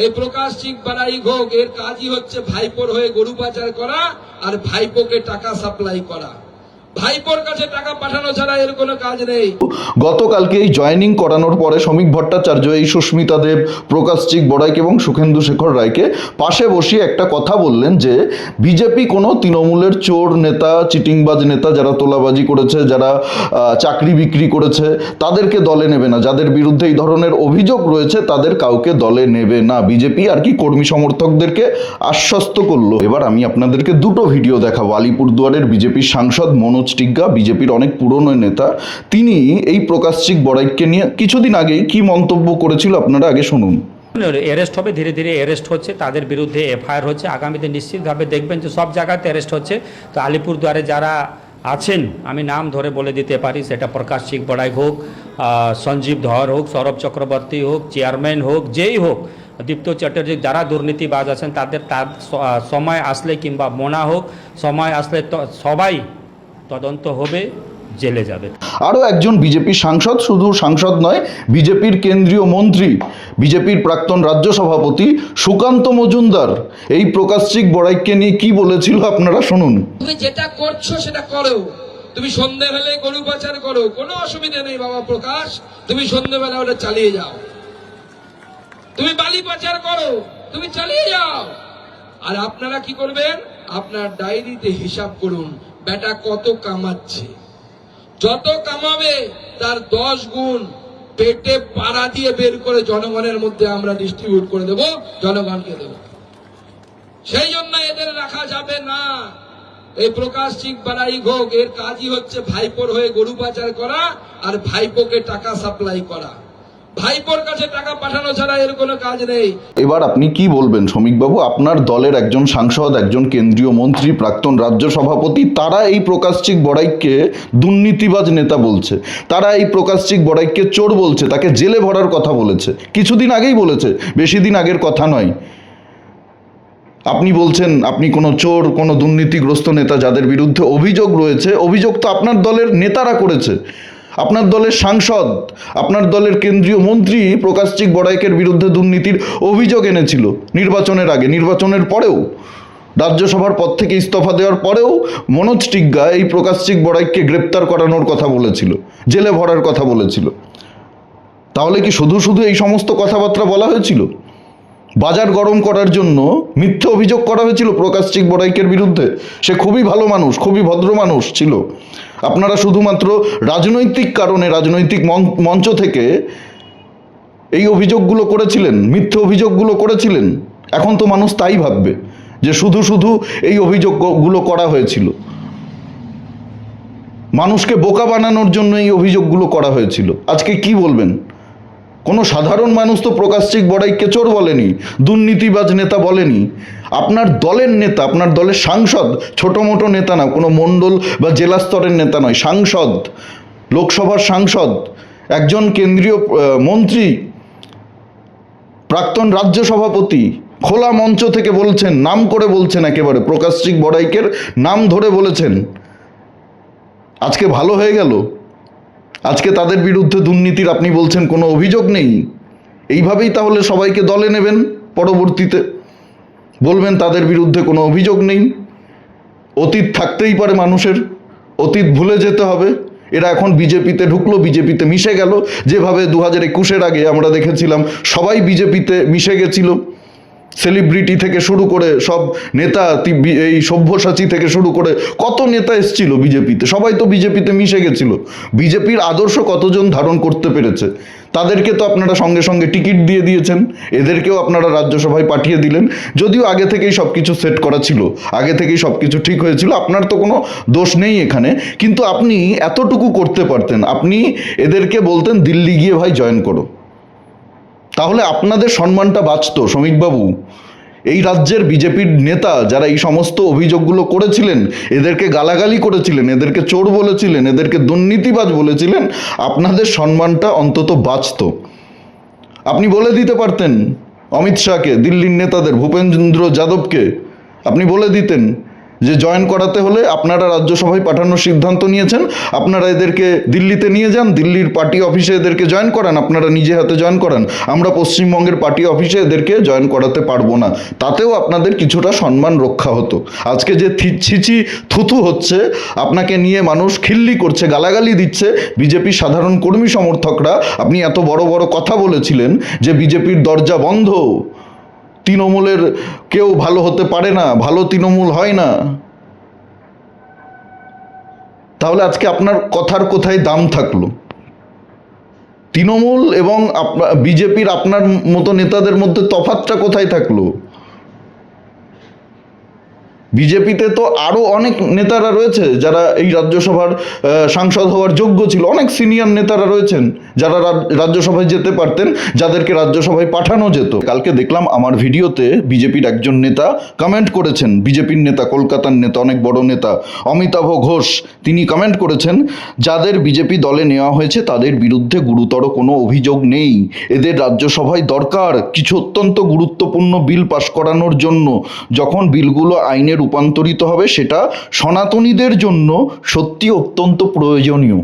এই প্রকাশ সিং বাড়াই ঘোষ এর কাজই হচ্ছে ভাইপোর হয়ে গরু পাচার করা আর ভাইপোকে টাকা সাপ্লাই করা। ভাইপোর কাছে টাকা পাঠানো ছাড়া এর কোনো কাজ নেই। গতকালকে এই জয়েনিং করানোর পরে শ্রমিক ভট্টাচার্য এই সুস্মিতা দেব, প্রকাশ চিক বড়াইক এবং সুখেন্দু শেখর রায়কে পাশে বসিয়ে একটা কথা বললেন যে বিজেপি কোনো তৃণমূলের চোর নেতা, চিটিংবাজ নেতা, যারা তোলাবাজি করেছে, যারা চাকরি বিক্রি করেছে তাদেরকে দলে নেবে না, যাদের বিরুদ্ধে এই ধরনের অভিযোগ রয়েছে তাদের কাউকে দলে নেবে না। বিজেপি আর কি কর্মী সমর্থকদেরকে আশ্বস্ত করলো। এবার আমি আপনাদেরকে দুটো ভিডিও দেখাবো। আলিপুরদুয়ারের বিজেপির সাংসদ মনোজ টিগ্গা, বিজেপির অনেক পুরনো নেতা, তিনি এই প্রকাশ চিক বড়াইককে নিয়ে কিছুদিন আগেই কি মন্তব্য করেছিল আপনারা আগে শুনুন। অ্যারেস্ট হবে, ধীরে ধীরে অ্যারেস্ট হচ্ছে, তাদের বিরুদ্ধে এফআইআর হচ্ছে, আগামীতে নিশ্চিতভাবে দেখবেন যে সব জায়গাতে অ্যারেস্ট হচ্ছে। তো আলিপুরদুয়ারে যারা আছেন আমি নাম ধরে বলে দিতে পারি, সেটা প্রকাশ চিক বড়াইক হোক, সঞ্জীব ধর হোক, সৌরভ চক্রবর্তী হোক, চেয়ারম্যান হোক, যেই হোক, দীপ্ত চ্যাটার্জি, যারা দুর্নীতিবাজ আছেন তার সময় আসলে কিংবা মোনা হোক, সময় আসলে সবাই তদন্ত হবে, জেলে যাবে। আরও একজন বিজেপি সাংসদ, শুধু সাংসদ নয়, বিজেপির কেন্দ্রীয় মন্ত্রী, বিজেপির প্রাক্তন রাজ্য সভাপতি সুকান্ত মজুমদার এই প্রকাশ চিক বড়াইককে নিয়ে কি বলেছিল আপনারা শুনুন। তুমি যেটা করছো সেটা করো, তুমি সন্ধ্যেবেলায় গরু পাচার করো, কোনো অসুবিধা নেই বাবা প্রকাশ, তুমি সন্ধ্যেবেলা ওটা চালিয়ে যাও। তুমি বালি পাচার করো, তুমি চালিয়ে যাও। আর আপনারা কি করবেন, আপনার ডায়েরিতে হিসাব করুন বেটা কত কামাচ্ছে, যত কামাবে তার 10 গুণ পেটে পাড়া দিয়ে বের করে জনগণের মধ্যে আমরা ডিস্ট্রিবিউট করে দেব, জনগণকে দেব। সেই জন্য এদের রাখা যাবে না। এই প্রকাশ সিং বাড়াই ঘোষ এর কাজই হচ্ছে ভাইপোর হয়ে গরু পাচার করা আর ভাইপোকে টাকা সাপ্লাই করা। ভাইপোর কাছে টাকা পাঠানো ছাড়া এর কোনো কাজ নেই। এবার আপনি কি বলবেন শ্রমিকবাবু? আপনার দলের একজন সাংসদ, একজন কেন্দ্রীয় মন্ত্রী, প্রাক্তন রাজ্য সভাপতি, তারা এই প্রকাশ চিক বড়াইককে দুর্নীতিবাজ নেতা বলছে, তারা এই প্রকাশ চিক বড়াইককে চোর বলছে, তাকে জেলে ভরার কথা বলেছে, কিছুদিন আগেই বলেছে, বেশি দিন আগের কথা নয়। আপনি বলছেন আপনি কোনো চোর, কোনো দুর্নীতিগ্রস্ত নেতা, যাদের বিরুদ্ধে অভিযোগ রয়েছে, অভিযোগ তো আপনার দলের নেতারা করেছে। আপনার দলের সাংসদ, আপনার দলের কেন্দ্রীয় মন্ত্রী প্রকাশ চিক বড়াইকের বিরুদ্ধে দুর্নীতির অভিযোগ এনেছিল নির্বাচনের আগে, নির্বাচনের পরেও, রাজ্যসভার পদ থেকে ইস্তফা দেওয়ার পরেও মনোজ টিগ্গা এই প্রকাশ চিক বড়াইককে গ্রেপ্তার করানোর কথা বলেছিল, জেলে ভরার কথা বলেছিল। তাহলে কি শুধু শুধু এই সমস্ত কথাবার্তা বলা হয়েছিল? বাজার গরম করার জন্য মিথ্যে অভিযোগ করা হয়েছিল প্রকাশ চিক বড়াইকের বিরুদ্ধে। সে খুবই ভালো মানুষ, খুবই ভদ্র মানুষ ছিল। আপনারা শুধুমাত্র রাজনৈতিক কারণে, রাজনৈতিক মঞ্চ থেকে এই অভিযোগগুলো করেছিলেন, মিথ্যে অভিযোগগুলো করেছিলেন। এখন তো মানুষ তাই ভাববে যে শুধু শুধু এই অভিযোগগুলো করা হয়েছিল, মানুষকে বোকা বানানোর জন্য এই অভিযোগগুলো করা হয়েছিল। আজকে কি বলবেন? কোনো সাধারণ মানুষ তো প্রকাশ চিক বড়াইককে চোর বলেনি, দুর্নীতিবাজ নেতা বলেনি। আপনার দলের নেতা, আপনার দলের সাংসদ, ছোটো মোটো নেতা না, কোনো মণ্ডল বা জেলা স্তরের নেতা নয়, সাংসদ, লোকসভার সাংসদ, একজন কেন্দ্রীয় মন্ত্রী, প্রাক্তন রাজ্য সভাপতি খোলা মঞ্চ থেকে বলছেন, নাম করে বলছেন, একেবারে প্রকাশ চিক বড়াইকের নাম ধরে বলেছেন। আজকে ভালো হয়ে গেল? আজকে তাদের বিরুদ্ধে দুর্নীতির আপনি বলছেন কোনো অভিযোগ নেই? এইভাবেই তাহলে সবাইকে দলে নেবেন? পরবর্তীতে বলবেন তাদের বিরুদ্ধে কোনো অভিযোগ নেই? অতীত থাকতেই পারে মানুষের, অতীত ভুলে যেতে হবে। এরা এখন বিজেপিতে ঢুকলো, বিজেপিতে মিশে গেল, যেভাবে 2021-এর আগে আমরা দেখেছিলাম সবাই বিজেপিতে মিশে গেছিল। সেলিব্রিটি থেকে শুরু করে সব নেতা, এই সব্যসাচী থেকে শুরু করে কত নেতা এসেছিল বিজেপিতে, সবাই তো বিজেপিতে মিশে গেছিল। বিজেপির আদর্শ কতজন ধারণ করতে পেরেছে? তাদেরকে তো আপনারা সঙ্গে সঙ্গে টিকিট দিয়ে দিয়েছেন, এদেরকেও আপনারা রাজ্যসভায় পাঠিয়ে দিলেন। যদিও আগে থেকেই সব কিছু সেট করা ছিল, আগে থেকেই সব কিছু ঠিক হয়েছিল, আপনার তো কোনো দোষ নেই এখানে। কিন্তু আপনি এতটুকু করতে পারতেন, আপনি এদেরকে বলতেন দিল্লি গিয়ে ভাই জয়েন করো, তাহলে আপনাদের সম্মানটা বাঁচত। শ্রমিকবাবু, এই রাজ্যের বিজেপির নেতা যারা এই সমস্ত অভিযোগগুলো করেছিলেন, এদেরকে গালাগালি করেছিলেন, এদেরকে চোর বলেছিলেন, এদেরকে দুর্নীতিবাজ বলেছিলেন, আপনাদের সম্মানটা অন্তত বাঁচত। আপনি বলে দিতে পারতেন অমিত শাহকে, দিল্লির নেতাদের, ভূপেন্দ্র যাদবকে, আপনি বলে দিতেন যে জয়েন করাতে হলে আপনারা রাজ্যসভায় পাঠানোর সিদ্ধান্ত নিয়েছেন, আপনারা এদেরকে দিল্লিতে নিয়ে যান, দিল্লির পার্টি অফিসে এদেরকে জয়েন করান, আপনারা নিজে হাতে জয়েন করান। আমরা পশ্চিমবঙ্গের পার্টি অফিসে এদেরকে জয়েন করাতে পারবো না। তাতেও আপনাদের কিছুটা সম্মান রক্ষা হতো। আজকে যে ছিচি থুথু হচ্ছে, আপনাকে নিয়ে মানুষ খিল্লি করছে, গালাগালি দিচ্ছে, বিজেপির সাধারণ কর্মী সমর্থকরা। আপনি এত বড় বড় কথা বলেছিলেন যে বিজেপির দরজা বন্ধ, তৃণমূলের কেউ ভালো হতে পারে না, ভালো তৃণমূল হয় না। তাহলে আজকে আপনার কথার কোথায় দাম থাকলো? তৃণমূল এবং বিজেপির আপনার মতো নেতাদের মধ্যে তফাৎটা কোথায় থাকলো? বিজেপিতে তো আরও অনেক নেতারা রয়েছে যারা এই রাজ্যসভার সাংসদ হওয়ার যোগ্য ছিল, অনেক সিনিয়র নেতারা রয়েছেন যারা রাজ্যসভায় যেতে পারতেন, যাদেরকে রাজ্যসভায় পাঠানো যেত। কালকে দেখলাম আমার ভিডিওতে বিজেপির একজন নেতা কমেন্ট করেছেন, বিজেপির নেতা, কলকাতার নেতা, অনেক বড় নেতা অমিতাভ ঘোষ, তিনি কমেন্ট করেছেন যাদের বিজেপি দলে নেওয়া হয়েছে তাদের বিরুদ্ধে গুরুতর কোনো অভিযোগ নেই, এদের রাজ্যসভায় দরকার কিছু অত্যন্ত গুরুত্বপূর্ণ বিল পাশ করানোর জন্য। যখন বিলগুলো আইনের রূপান্তরিত হবে সেটা সনাতনীদের জন্য সত্যি অত্যন্ত প্রয়োজনীয়।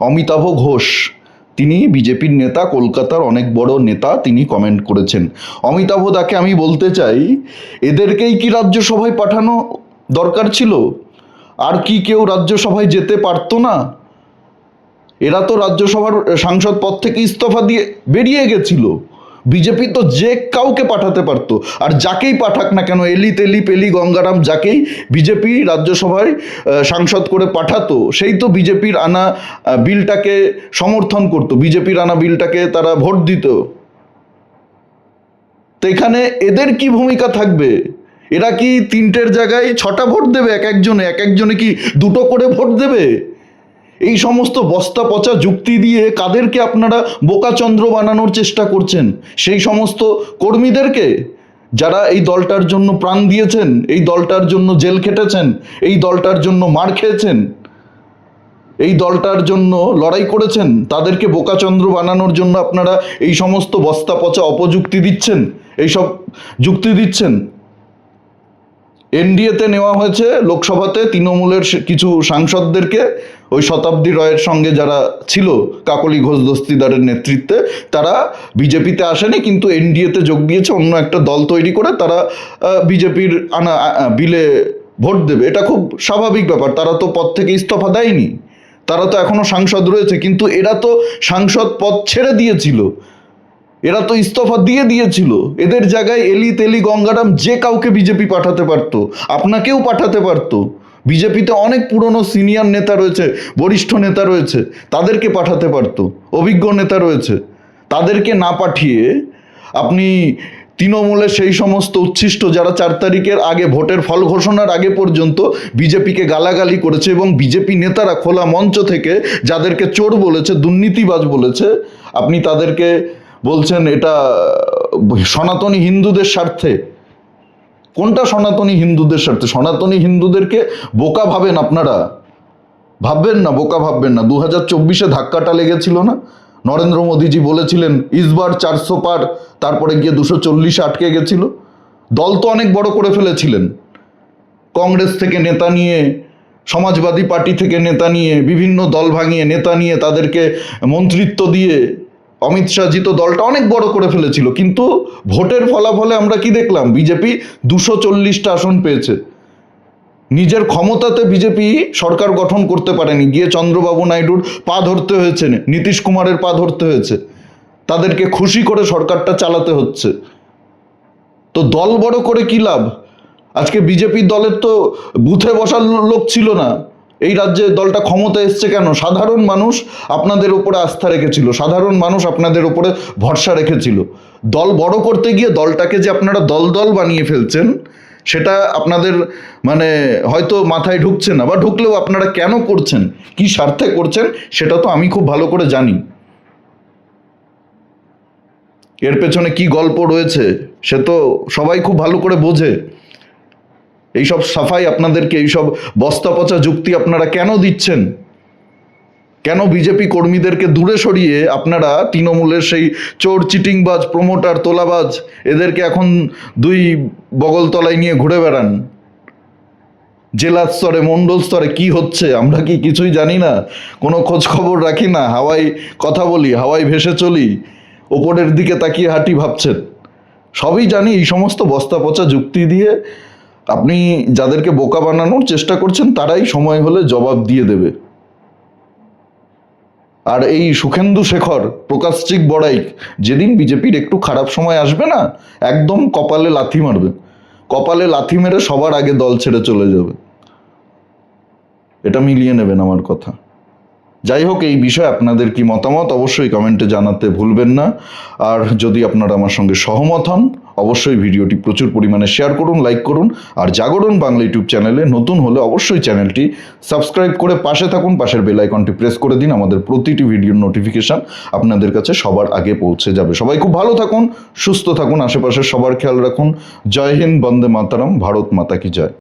অমিতাভ ঘোষ, তিনি বিজেপির নেতা, কলকাতার অনেক বড় নেতা, তিনি কমেন্ট করেছেন। অমিতাভ দাকে আমি বলতে চাই, এদেরকেই কি রাজ্যসভায় পাঠানো দরকার ছিল? আর কি কেউ রাজ্যসভায় যেতে পারতো না? এরা তো রাজ্যসভার সাংসদ পদ থেকে ইস্তফা দিয়ে বেরিয়ে গেছিল। বিজেপি তো যে কাউকে পাঠাতে পারতো, আর যাকেই পাঠাক না কেন, এলি তেলি পেলি গঙ্গারাম, যাকেই বিজেপি রাজ্যসভায় সাংসদ করে পাঠাতো, সেই তো বিজেপির আনা বিলটাকে সমর্থন করতো, বিজেপির আনা বিলটাকে তারা ভোট দিত। তো এখানে এদের কি ভূমিকা থাকবে? এরা কি 3টের জায়গায় 6টা ভোট দেবে? এক একজনে কি 2টো করে ভোট দেবে? এই সমস্ত বস্তা পচা যুক্তি দিয়ে কাদেরকে আপনারা বোকাচন্দ্র বানানোর চেষ্টা করছেন? সেই সমস্ত কর্মীদেরকে যারা এই দলটার জন্য প্রাণ দিয়েছেন, এই দলটার জন্য জেল খেটেছেন, এই দলটার জন্য মার খেয়েছেন, এই দলটার জন্য লড়াই করেছেন, তাদেরকে বোকাচন্দ্র বানানোর জন্য আপনারা এই সমস্ত বস্তা পচা অপযুক্তি দিচ্ছেন, এইসব যুক্তি দিচ্ছেন। এনডিএতে নেওয়া হয়েছে লোকসভাতে তৃণমূলের কিছু সাংসদদেরকে, ওই শতাব্দী রায়ের সঙ্গে যারা ছিল, কাকলি ঘোষ দস্তিদারের নেতৃত্বে, তারা বিজেপিতে আসেনি, কিন্তু এনডিএতে যোগ দিয়েছে, অন্য একটা দল তৈরি করে তারা বিজেপির আনা বিলে ভোট দেবে। এটা খুব স্বাভাবিক ব্যাপার, তারা তো পদ থেকে ইস্তফা দেয়নি, তারা তো এখনো সাংসদ রয়েছে, কিন্তু এরা তো সাংসদ পদ ছেড়ে দিয়েছিল, এরা তো ইস্তফা দিয়ে দিয়েছিল। এদের জায়গায় এলি তেলি গঙ্গারাম যে কাউকে বিজেপি পাঠাতে পারতো, আপনাকেও পাঠাতে পারতো। বিজেপিতে অনেক পুরনো সিনিয়র নেতা রয়েছে, বরিষ্ঠ নেতা রয়েছে, তাদেরকে পাঠাতে পারতো, অভিজ্ঞ নেতা রয়েছে। তাদেরকে না পাঠিয়ে আপনি তৃণমূলের সেই সমস্ত উচ্ছিষ্ট যারা 4 তারিখের আগে ভোটের ফল ঘোষণার আগে পর্যন্ত বিজেপিকে গালাগালি করেছে, এবং বিজেপি নেতারা খোলা মঞ্চ থেকে যাদেরকে চোর বলেছে, দুর্নীতিবাজ বলেছে, আপনি তাদেরকে বলছেন এটা সনাতনী হিন্দুদের স্বার্থে। কোনটা সনাতনী হিন্দুদের স্বার্থে? সনাতনী হিন্দুদেরকে বোকা ভাবেন আপনারা? ভাববেন না, বোকা ভাববেন না। 2024-এ ধাক্কাটা লেগেছিল না, নরেন্দ্র মোদীজি বলেছিলেন ইসবার 400 পার, তারপরে গিয়ে 240-এ আটকে গেছিল। দল তো অনেক বড় করে ফেলেছিলেন, কংগ্রেস থেকে নেতা নিয়ে, সমাজবাদী পার্টি থেকে নেতা নিয়ে, বিভিন্ন দল ভাঙিয়ে নেতা নিয়ে, তাদেরকে মন্ত্রিত্ব দিয়ে অমিত শাহজি তো দলটা অনেক বড় করে ফেলেছিল। কিন্তু ভোটের ফলাফলে আমরা কি দেখলাম? বিজেপি 240টা আসন পেয়েছে। নিজের ক্ষমতাতে বিজেপি সরকার গঠন করতে পারেনি, গিয়ে চন্দ্রবাবু নাইডুর পা ধরতে হয়েছে, নীতিশ কুমারের পা ধরতে হয়েছে, তাদেরকে খুশি করে সরকারটা চালাতে হচ্ছে। তো দল বড় করে কি লাভ? আজকে বিজেপি দলের তো বুথে বসার লোক ছিল না, এই রাজ্যে দলটা ক্ষমতায় এসছে কেন? সাধারণ মানুষ আপনাদের উপরে আস্থা রেখেছিল, সাধারণ মানুষ আপনাদের উপরে ভরসা রেখেছিল। দল বড় করতে গিয়ে দলটাকে যে আপনারা দল দল বানিয়ে ফেলছেন, সেটা আপনাদের মানে হয়তো মাথায় ঢুকছে না, বা ঢুকলেও আপনারা কেন করছেন, কি স্বার্থে করছেন, সেটা তো আমি খুব ভালো করে জানি। এর পেছনে কি গল্প রয়েছে সে তো সবাই খুব ভালো করে বোঝে। এইসব সাফাই আপনাদেরকে, এইসব বস্তা পচা যুক্তি আপনারা কেন দিচ্ছেন? কেন বিজেপি কর্মীদেরকে দূরে সরিয়ে আপনারা তৃণমূলের সেই চোর, চিটিংবাজ, প্রমোটার, তোলাবাজ এদেরকে এখন 2 বগলতলায় নিয়ে ঘুরে বেড়ান? জেলা স্তরে মণ্ডল স্তরে কি হচ্ছে আমরা কি কিছুই জানি না? কোনো খোঁজ খবর রাখি না, হাওয়ায় কথা বলি, হাওয়ায় ভেসে চলি, ওপরের দিকে তাকিয়ে হাঁটি ভাবছেন? সবই জানি। এই সমস্ত বস্তা পচা যুক্তি দিয়ে আপনি যাদেরকে বোকা বানানোর চেষ্টা করছেন তারাই সময় হলে জবাব দিয়ে দেবে। আর এই সুখেন্দু শেখর, প্রকাশচিক বড়াইক, যেদিন বিজেপির একটু খারাপ সময় আসবে না, একদম কপালে লাথি মারবে, কপালে লাথি মেরে সবার আগে দল ছেড়ে চলে যাবে। এটা মিলিয়ে নেবেন আমার কথা। যাই হোক, এই বিষয়ে আপনাদের কি মতামত অবশ্যই কমেন্টে জানাতে ভুলবেন না। আর যদি আপনারা আমার সঙ্গে সহমত হন অবশ্যই ভিডিওটি প্রচুর পরিমাণে শেয়ার করুন, লাইক করুন। আর জাগরণ বাংলা ইউটিউব চ্যানেলে নতুন হলে অবশ্যই চ্যানেলটি সাবস্ক্রাইব করে পাশে থাকুন, পাশের বেল আইকনটি প্রেস করে দিন। আমাদের প্রতিটি ভিডিওর নোটিফিকেশান আপনাদের কাছে সবার আগে পৌঁছে যাবে। সবাই খুব ভালো থাকুন, সুস্থ থাকুন, আশেপাশের সবার খেয়াল রাখুন। জয় হিন্দ, বন্দে মাতারাম, ভারত মাতা কি জয়।